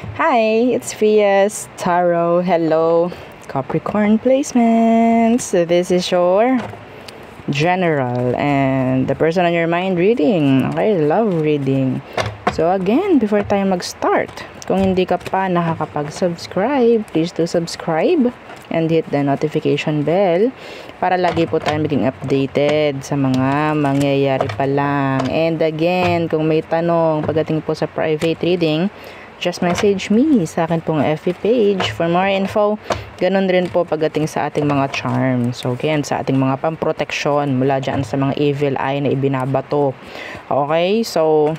Hi, it's Fias Tarot. Hello, Capricorn placements. So this is your general and the person on your mind reading. Okay, love reading. So again, before tayo mag-start, kung hindi ka pa nakakapag-subscribe, please do subscribe and hit the notification bell para lagi po tayo maging updated sa mga mangyayari pa lang. And again, kung may tanong pagdating po sa private reading, just message me sa akin pong FB page for more info. Ganon rin po pagdating sa ating mga charms. So again, sa ating mga pamproteksyon mula dyan sa mga evil eye na ibinabato. Okay, so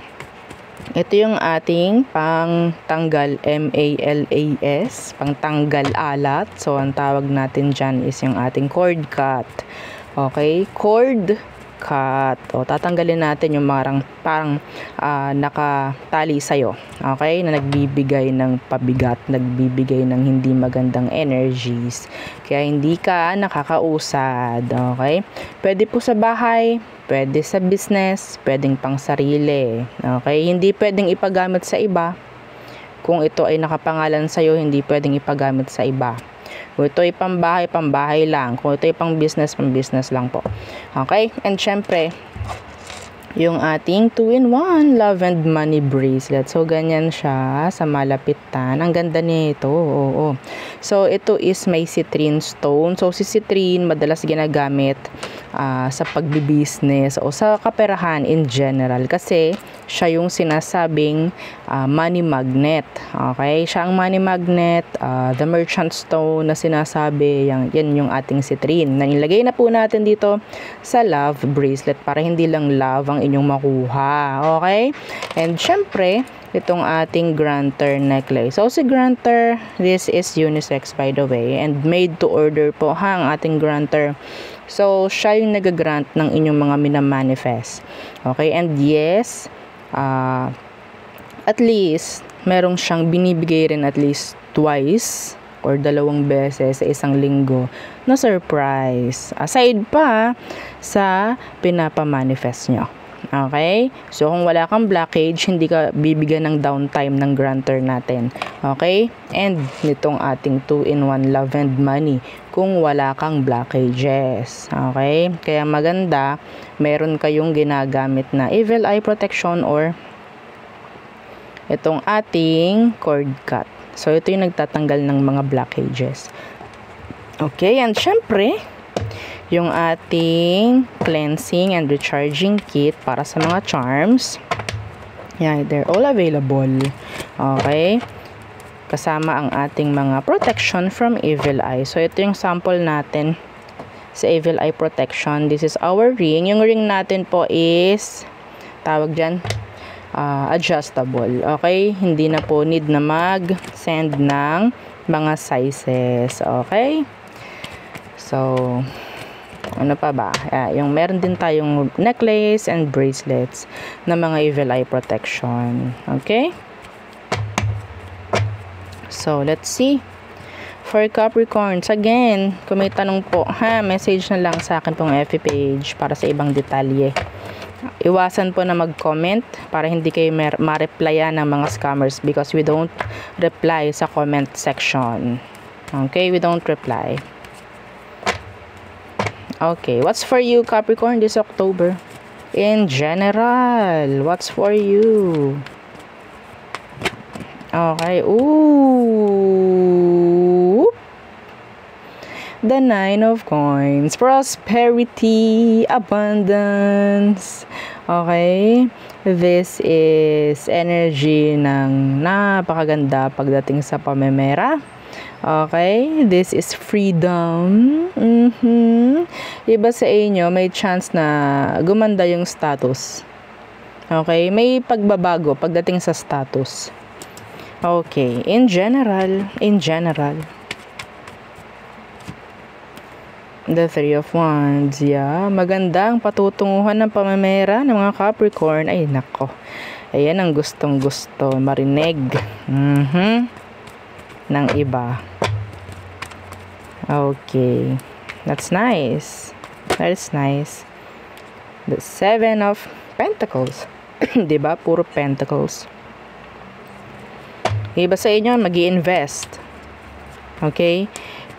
ito yung ating pangtanggal MALAS, pangtanggal alat. So ang tawag natin dyan is yung ating cord cut. Okay, cord cut. O tatanggalin natin yung parang nakatali sa'yo. Okay, na nagbibigay ng pabigat, nagbibigay ng hindi magandang energies. Kaya hindi ka nakakausad. Okay, pwede po sa bahay, pwede sa business, pwedeng pang sarili. Okay, hindi pwedeng ipagamit sa iba. Kung ito ay nakapangalan sa'yo, hindi pwedeng ipagamit sa iba. Kung ito ay pambahay, pambahay lang. Kung ito ay pang business lang po. Okay? And syempre, yung ating 2-in-1 love and money bracelet. So, ganyan siya sa malapitan. Ang ganda nito. Oo. So, ito is may citrine stone. So, si citrine madalas ginagamit sa pagbibusiness o sa kaperahan in general. Kasi, siya yung sinasabing money magnet. Okay? Siya ang money magnet. The merchant stone na sinasabi, yan yung ating citrine. Nilagay na po natin dito sa love bracelet para hindi lang love ang inyong makuha. Okay? And syempre, itong ating granter necklace. So, si granter, this is unisex by the way. And made to order po ang ating granter. So, siya yung nag-grant ng inyong mga minamanifest. Okay? And yes, at least, merong siyang binibigay rin at least twice or 2 beses sa isang linggo na surprise. Aside pa sa pinapamanifest nyo. Okay? So, kung wala kang blockage, hindi ka bibigyan ng downtime ng granter natin. Okay? And nitong ating 2-in-1 love and money kung wala kang blockages. Okay? Kaya maganda, meron kayong ginagamit na evil eye protection or itong ating cord cut. So, ito yung nagtatanggal ng mga blockages. Okay? And syempre, yung ating cleansing and recharging kit para sa mga charms. Yeah, they're all available. Okay? Kasama ang ating mga protection from evil eye. So, ito yung sample natin sa evil eye protection. This is our ring. Yung ring natin po is, tawag dyan, adjustable. Okay? Hindi na po need na mag-send ng mga sizes. Okay? So, ano pa ba? Yung meron din tayong necklace and bracelets na mga evil eye protection. Okay? So, let's see. For Capricorns, again, kung may tanong po, message na lang sa akin pong FB page para sa ibang detalye. Iwasan po na mag-comment para hindi kayo ma-replyan ng mga scammers because we don't reply sa comment section. Okay? We don't reply. Okay, what's for you, Capricorn, this October? In general, what's for you? Okay, ooh. The 9 of Coins. Prosperity, abundance. Okay, this is energy ng napakaganda pagdating sa pamemera. Okay, this is freedom. Iba sa inyo, may chance na gumanda yung status. Okay, may pagbabago pagdating sa status. Okay, in general, the 3 of Wands, yeah, magandang patutunguhan ng pamamera ng mga Capricorn. Ay, nako, ayan ang gustong-gusto marinig ng iba. Okay, that's nice. That is nice. The 7 of Pentacles. Diba? Puro Pentacles. Iba sa inyo, mag-i-invest. Okay?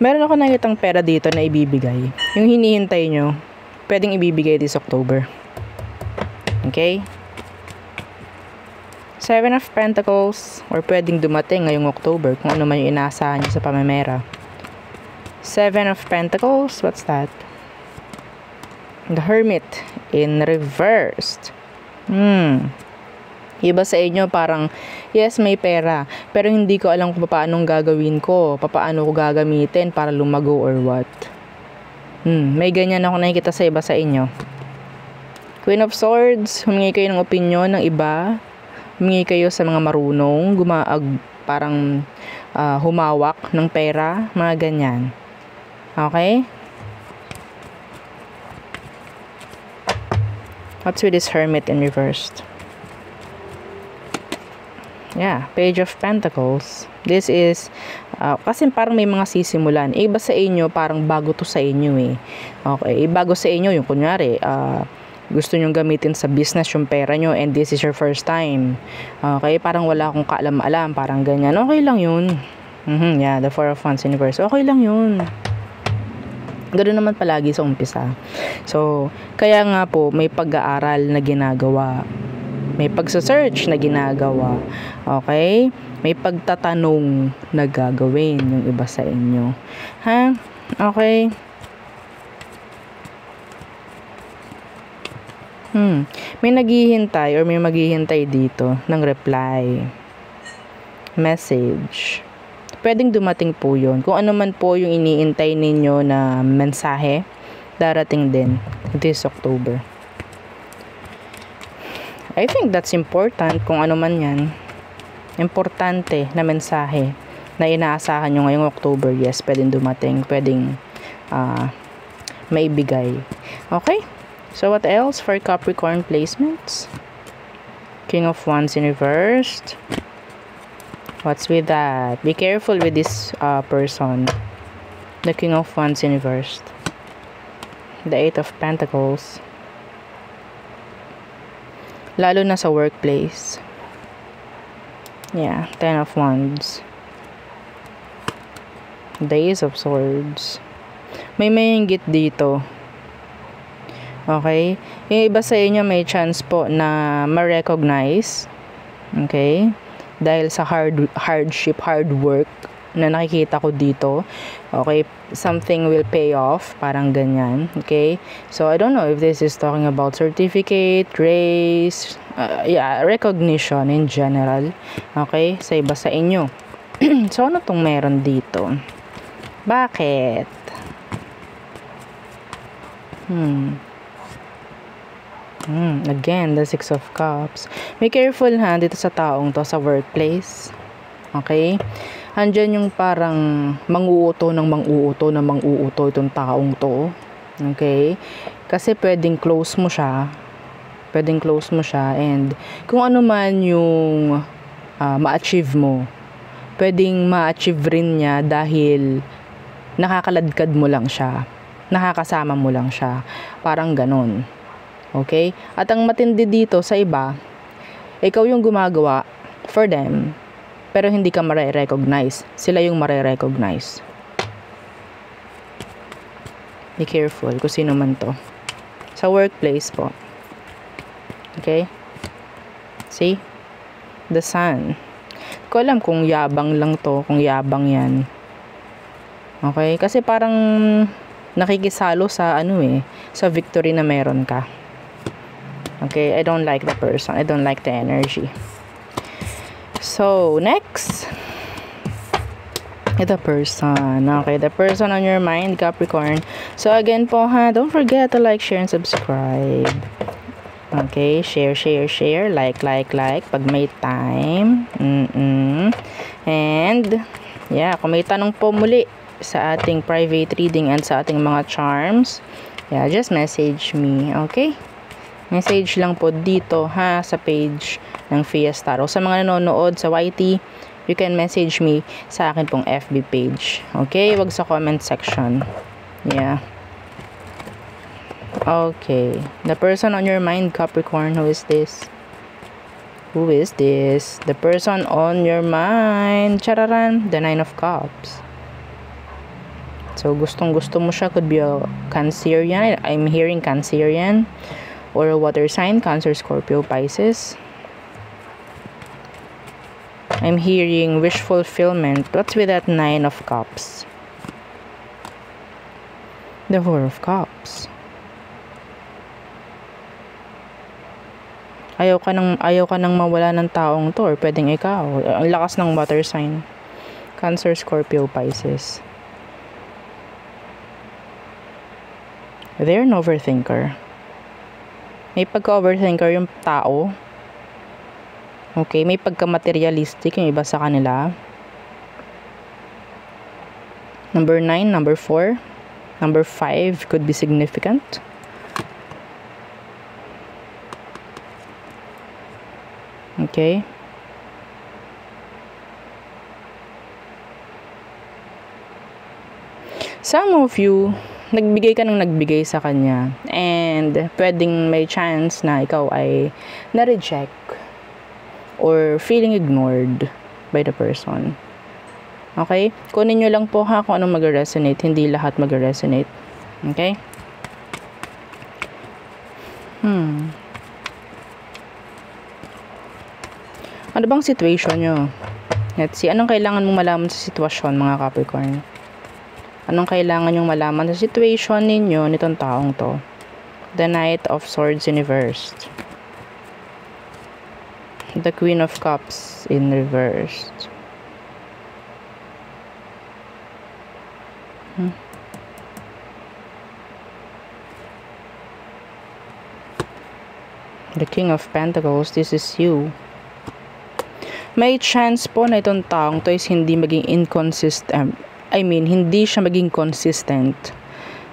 Meron ako nakitang pera dito na ibibigay. Yung hinihintay nyo, pwedeng ibibigay this October. Okay? Seven of Pentacles, or pwedeng dumating ngayong October kung ano man yung inaasahan nyo sa pamamera. Seven of Pentacles, what's that? The Hermit in reversed. Iba sa inyo parang, yes, may pera, pero hindi ko alam kung paano gagawin ko, paano ko gagamitin para lumago or what. May ganyan ako nakikita sa iba sa inyo. Queen of Swords, humingi kayo ng opinion ng iba, humingi kayo sa mga marunong, parang humawak ng pera, mga ganyan. Okay? What's with this Hermit in reversed? Yeah, Page of Pentacles. This is, kasi parang may mga sisimulan. Iba sa inyo, parang bago to sa inyo eh. Okay, bago sa inyo, yung kunyari, gusto nyong gamitin sa business yung pera nyo and this is your first time. Okay, parang wala akong kaalam-alam, parang ganyan. Okay lang yun. Yeah, the Four of Wands in reverse. Okay lang yun. Ganoon naman palagi sa umpisa. So, kaya nga po, may pag-aaral na ginagawa. May pagsa-search na ginagawa. Okay? May pagtatanong na gagawin yung iba sa inyo. Ha? Okay? May naghihintay or may maghihintay dito ng reply. Message. Pwedeng dumating po yun. Kung ano man po yung iniintay ninyo na mensahe, darating din this October. I think that's important kung ano man yan. Importante na mensahe na inaasahan nyo ngayong October. Yes, pwedeng dumating. Pwedeng maibigay. Okay? So, what else for Capricorn placements? King of Wands in reversed. What's with that? Be careful with this person. The King of Wands in reversed. The Eight of Pentacles. Lalo na sa workplace. Yeah, Ten of Wands. The Ace of Swords. May inggit dito. Okay? Yung iba sa inyo may chance po na ma-recognize. Okay? Dahil sa hardship, hard work na nakikita ko dito. Okay? Something will pay off. Parang ganyan. Okay? So, I don't know if this is talking about certificate, raise, recognition in general. Okay? Sa iba sa inyo. So, ano tong meron dito? Bakit? Again, the Six of Cups. Be careful ha, dito sa taong to, sa workplace. Okay? Andyan yung parang mang-uuto itong taong to. Okay? Kasi pwedeng close mo siya. And kung ano man yung ma-achieve mo, pwedeng ma-achieve rin niya dahil nakakaladkad mo lang siya. Nakakasama mo lang siya. Parang ganon. Okay? At ang matindi dito sa iba, ikaw yung gumagawa for them, pero hindi ka mare-recognize. Sila yung mare-recognize. Be careful kung sino man to. Sa workplace po. Okay? See? The Sun. Hindi ko alam kung yabang lang to, kung yabang yan. Okay? Kasi parang nakikisalo sa sa victory na meron ka. Okay, I don't like the person. I don't like the energy. So, next. The person. Okay, the person on your mind, Capricorn. So, again po ha, don't forget to like, share, and subscribe. Okay, share. Like. Pag may time. And, yeah, kung may tanong po muli sa ating private reading and sa ating mga charms, yeah, just message me. Okay? Message lang po dito ha sa page ng Fias Tarot. Sa mga nanonood sa YT, you can message me sa akin pong FB page. Okay? Wag sa comment section. Yeah. Okay. The person on your mind, Capricorn, who is this? Who is this? The person on your mind. Chararan, the Nine of Cups. So, gustong-gusto mo siya. Could be a Cancerian. I'm hearing Cancerian. Or a water sign. Cancer, Scorpio, Pisces. I'm hearing wish fulfillment. What's with that Nine of Cups? The Four of Cups. Ayaw ka nang mawala ng taong to. Or pwedeng ikaw. Ang lakas ng water sign. Cancer, Scorpio, Pisces. They're an overthinker. May pagka-overthinker yung tao. Okay, may pagka-materialistic yung iba sa kanila. Number 9, number 4, number 5 could be significant. Okay. Some of you, nagbigay ka ng nagbigay sa kanya and pwedeng may chance na ikaw ay na-reject or feeling ignored by the person. Okay? Kunin nyo lang po ha kung anong mag-resonate. Hindi lahat mag-resonate. Okay? Ano bang situation nyo? Let's see. Anong kailangan mong malaman sa sitwasyon, mga Capricorn? Anong kailangan nyong malaman sa situation ninyo nitong taong to? The Knight of Swords in reverse. The Queen of Cups in reverse. The King of Pentacles, this is you. May chance po na itong taong to is hindi maging inconsistent. Hindi siya maging consistent.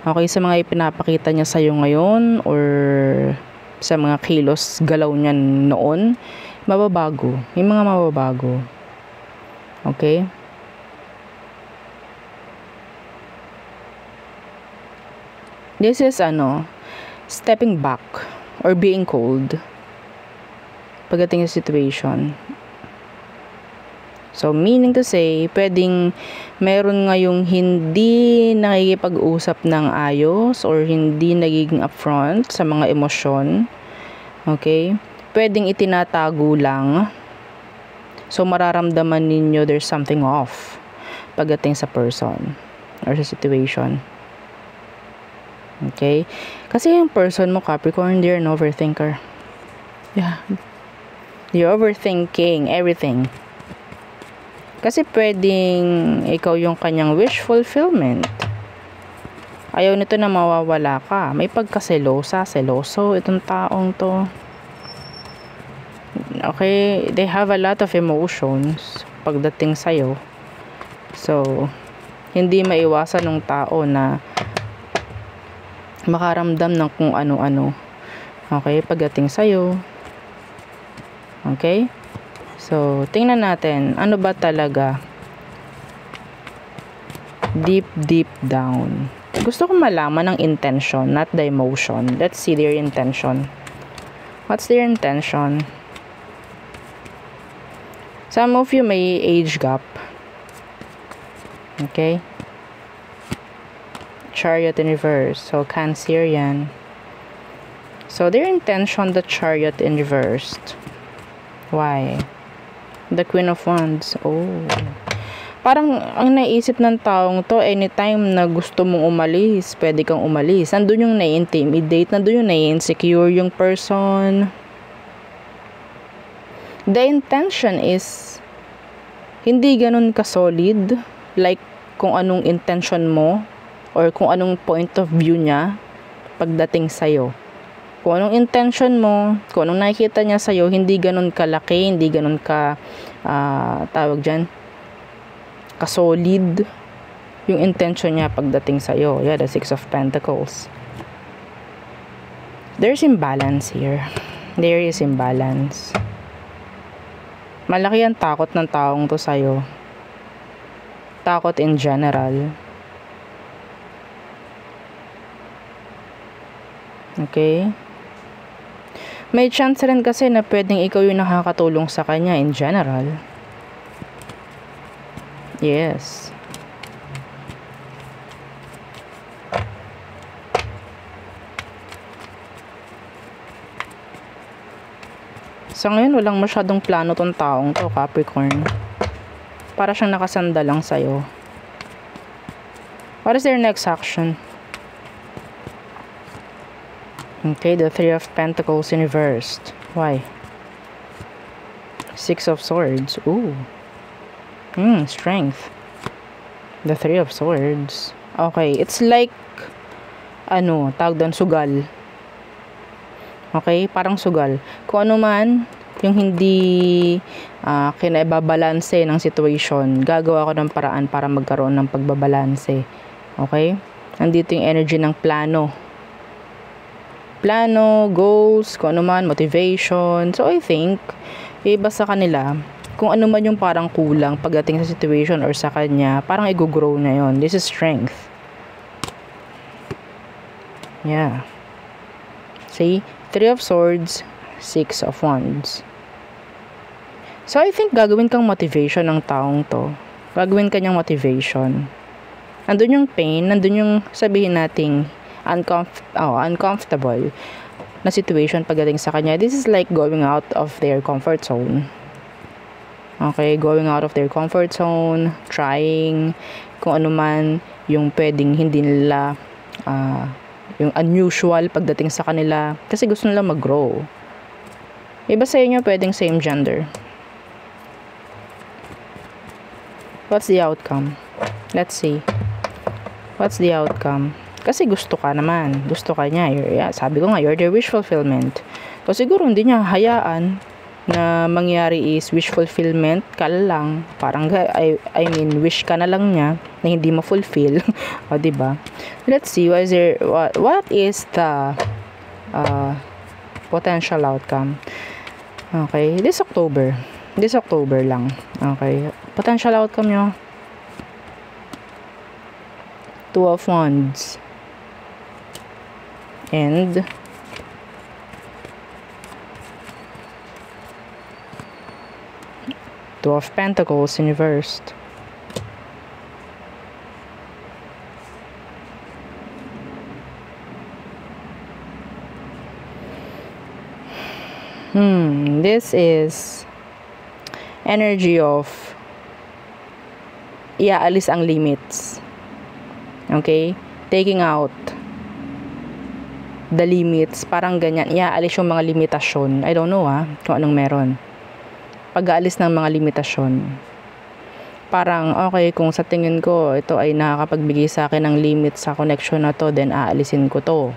Okay, sa mga ipinapakita niya sa'yo ngayon or sa mga kilos galaw niya noon, mababago. May mga mababago. Okay? This is stepping back or being cold pagdating sa situation. So, meaning to say, pwedeng meron ngayong hindi nakikipag-usap ng ayos or hindi nagiging upfront sa mga emosyon. Okay? Pwedeng itinatago lang. So, mararamdaman ninyo there's something off pagdating sa person or sa situation. Okay? Kasi yung person mo, Capricorn, they're an overthinker. Yeah. You're overthinking everything. Kasi pwedeng ikaw yung kanyang wish fulfillment. Ayaw nito na mawawala ka. May seloso itong taong to. Okay, they have a lot of emotions pagdating sa'yo. So, hindi maiwasan ng tao na makaramdam ng kung ano-ano. Okay, pagdating sa'yo. Okay? So, tingnan natin, ano ba talaga deep down. Gusto ko malaman ang intention, not the emotion. Let's see their intention. What's their intention? Some of you may age gap. Okay? Chariot in reverse. So, Cancerian. So, their intention, the Chariot in reversed. Why? The Queen of Wands. Oh. Parang ang naisip ng taong to, anytime na gusto mong umalis, pwede kang umalis. Nandun yung nai-intimidate, nandun yung nai-insecure yung person. The intention is hindi ganun ka-solid. Like, kung anong intention mo or kung anong point of view niya pagdating sa'yo. Kung anong intention mo, kung anong nakikita niya sa'yo, hindi ganun kalaki, hindi ganun ka, ka-solid yung intention niya pagdating sa'yo. Yeah, the Six of Pentacles. There's imbalance here. There is imbalance. Malaki ang takot ng taong to sa'yo. Takot in general. Okay? May chance rin kasi na pwedeng ikaw yung nakakatulong sa kanya in general. Yes. Sa ngayon, walang masyadong plano tong taong to, Capricorn. Para siyang nakasanda lang sa'yo. What is their next action? Okay, the Three of Pentacles reversed. Why? Six of Swords. Ooh. Strength. The Three of Swords. Okay, it's like, tawag doon, sugal. Okay, parang sugal. Kung ano man, yung hindi kinaibabalanse ng situation, gagawa ko ng paraan para magkaroon ng pagbabalanse. Okay? Nandito yung energy ng plano. Plano, goals, kung ano man, motivation. So, I think, iba sa kanila, kung ano man yung parang kulang pagdating sa situation or sa kanya, parang i-grow na yon. This is strength. Yeah. See? Three of Swords, Six of Wands. So, I think gagawin kang motivation ng taong to. Gagawin kanyang motivation. Nandun yung pain, nandun yung sabihin nating uncomfortable na situation pagdating sa kanya. This is like going out of their comfort zone. Okay, going out of their comfort zone, trying kung ano man yung pwedeng hindi nila yung unusual pagdating sa kanila kasi gusto nila mag-grow. Iba sa inyo pwedeng same gender. What's the outcome? Let's see. What's the outcome? Kasi gusto ka naman. Gusto ka niya. Sabi ko nga, you're their wish fulfillment. So, siguro hindi niya hayaan na mangyari is wish fulfillment ka lang. Parang, wish ka na lang niya na hindi ma-fulfill. O, diba? Let's see, what is the potential outcome? Okay, this October lang. Okay, potential outcome nyo. Two of Wands. And Two of Pentacles reversed. This is energy of iaalis ang limits. Okay? Taking out the limits. Parang ganyan. Iaalis yung mga limitasyon. I don't know kung anong meron. Pag-aalis ng mga limitasyon. Parang, okay, kung sa tingin ko, ito ay nakakapagbigay sa akin ng limit sa connection na to, then aalisin ko to.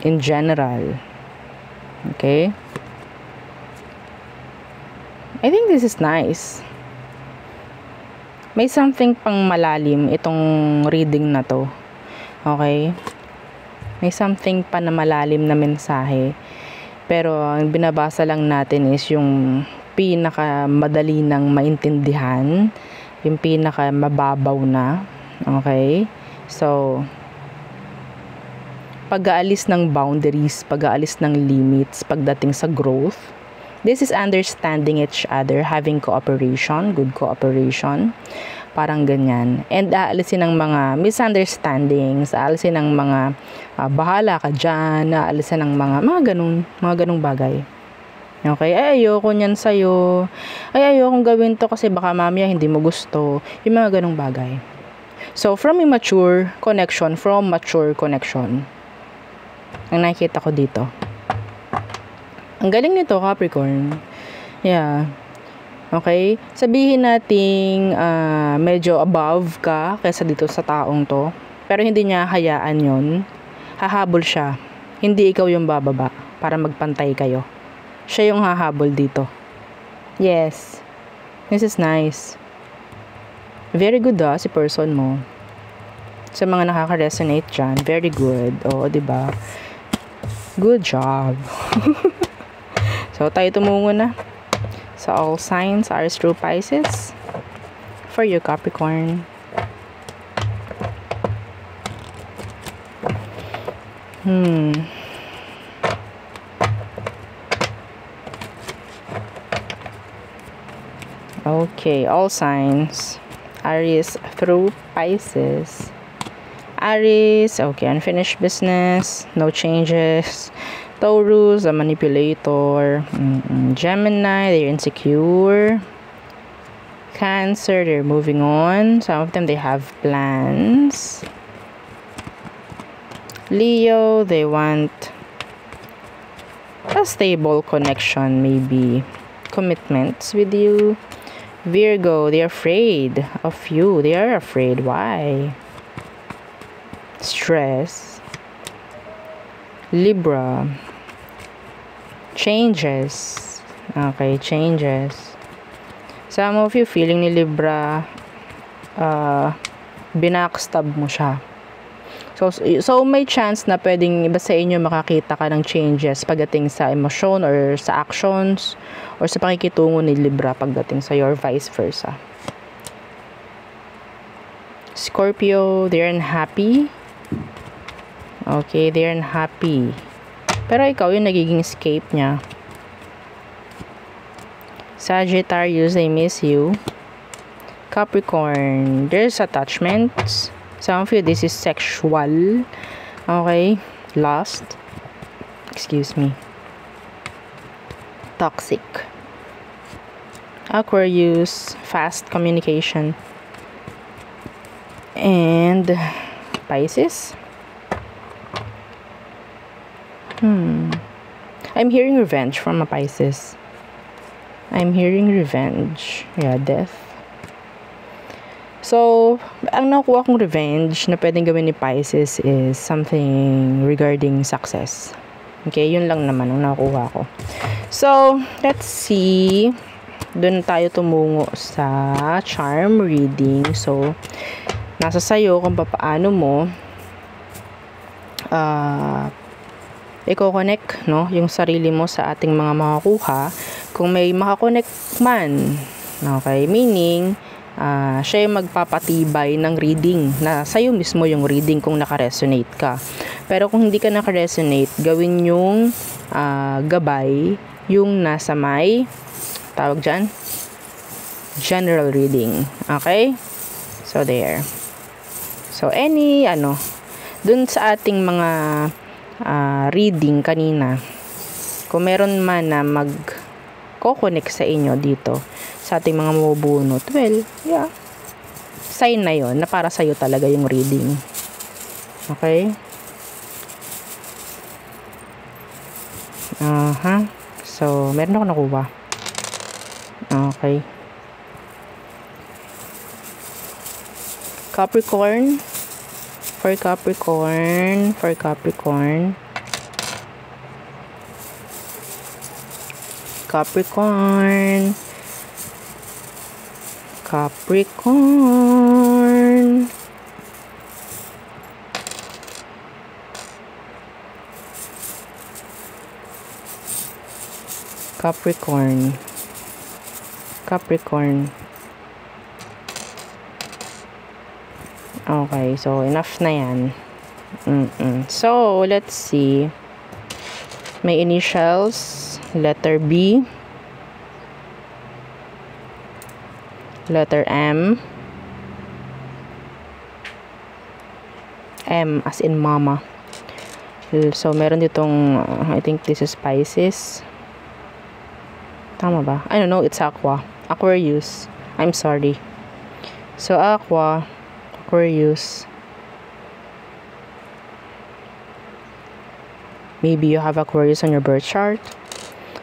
In general. Okay? I think this is nice. May something pang malalim itong reading na to. Okay? May something pa na malalim na mensahe. Pero ang binabasa lang natin is yung pinaka-madali ng maintindihan. Yung pinaka-mababaw na. Okay? So, pag-aalis ng boundaries, pag-aalis ng limits, pagdating sa growth. This is understanding each other, having cooperation, good cooperation. Parang ganyan. And aalisin ng mga misunderstandings, aalisin ng mga bahala ka dyan, aalisin ng mga ganung bagay. Okay? Ay, ayoko niyan sa'yo. Ay, ayokong gawin to kasi baka mamaya hindi mo gusto. Yung mga ganung bagay. So, from mature connection, ang nakikita ko dito. Ang galing nito, Capricorn. Yeah. Okay? Sabihin nating medyo above ka kaysa dito sa taong to. Pero hindi niya hayaan yon. Hahabol siya. Hindi ikaw yung bababa para magpantay kayo. Siya yung hahabol dito. Yes. This is nice. Very good si person mo. Sa mga nakaka-resonate dyan, very good. Oo, diba? Good job. So, tayo tumungo na sa all signs, Aries through Pisces. For you, Capricorn. Okay, all signs. Aries through Pisces. Aries, okay, unfinished business, no changes. Taurus, a manipulator. Gemini, they're insecure. Cancer, they're moving on. Some of them, they have plans. Leo, they want a stable connection, maybe commitments with you. Virgo, they're afraid of you. They are afraid. Why? Stress. Libra, changes. Okay, changes. Some of you feeling ni Libra, binackstab mo siya. So may chance na pwedeng iba sa inyo makakita ka ng changes pagdating sa emosyon or sa actions or sa pakikitungo ni Libra pagdating sa or vice versa. Scorpio, they're unhappy. Okay, they're unhappy. Pero ikaw yung nagiging escape niya. Sagittarius, they miss you. Capricorn, there's attachments. Some of you, this is sexual. Okay, lust. Excuse me. Toxic. Aquarius, fast communication. And Pisces. I'm hearing revenge from a Pisces. I'm hearing revenge. Yeah, death. So, ang nakuha kong revenge na pwedeng gawin ni Pisces is something regarding success. Okay, yun lang naman ang nakuha ko. So, let's see. Doon tayo tumungo sa charm reading. So, nasa sayo kung paano mo i-connect, no, yung sarili mo sa ating mga makakuha. Kung may makakonect man, okay, meaning, siya yung magpapatibay ng reading na sa'yo mismo yung reading kung naka-resonate ka. Pero kung hindi ka naka-resonate, gawin yung gabay yung nasa may tawag dyan, general reading. Okay? So, there. So, dun sa ating mga reading kanina, kung meron man na mag-connect sa inyo dito, sa ating mga mabubunot, well, yeah, sign na yon na para sa'yo talaga yung reading. Okay? So, meron ako nakuha. Okay. Capricorn. For Capricorn. Capricorn. Okay, so enough na yan. So, let's see. May initials, letter B, letter M as in mama. So, meron ditong, I think this is Pisces. Tama ba? I don't know, it's Aqua. Aquarius. I'm sorry. So, Aquarius. Maybe you have Aquarius on your birth chart.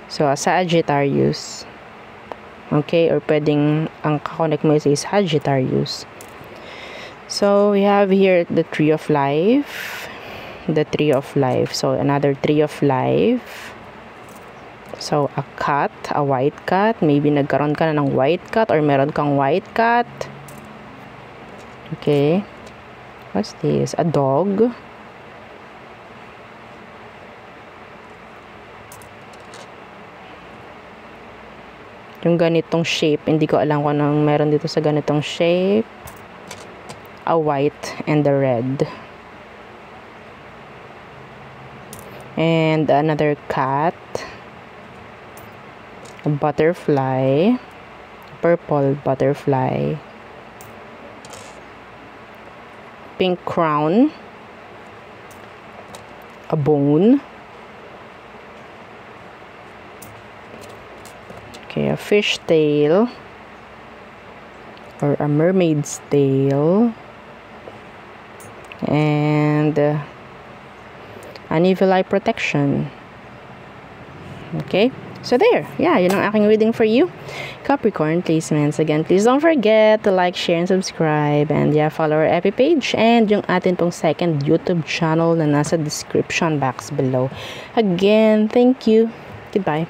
So, Sagittarius. Okay, or pwedeng ang kakonect mo is Sagittarius. So, we have here the Tree of Life. The Tree of Life. So, another Tree of Life. So, a cat, a white cat. Maybe nagkaroon ka na ng white cat or meron kang white cat. Okay. What's this? A dog. Yung ganitong shape. Hindi ko alam kung anong meron dito sa ganitong shape. A white and a red. And another cat. A butterfly. purple butterfly, pink crown, a bone, okay, a fish tail or a mermaid's tail, and an evil eye protection. Okay, so there, yeah, yun ang aking reading for you, Capricorn placements. Again, please don't forget to like, share, and subscribe, and yeah, follow our FB page and yung atin pong second YouTube channel na nasa description box below. Again, thank you. Goodbye.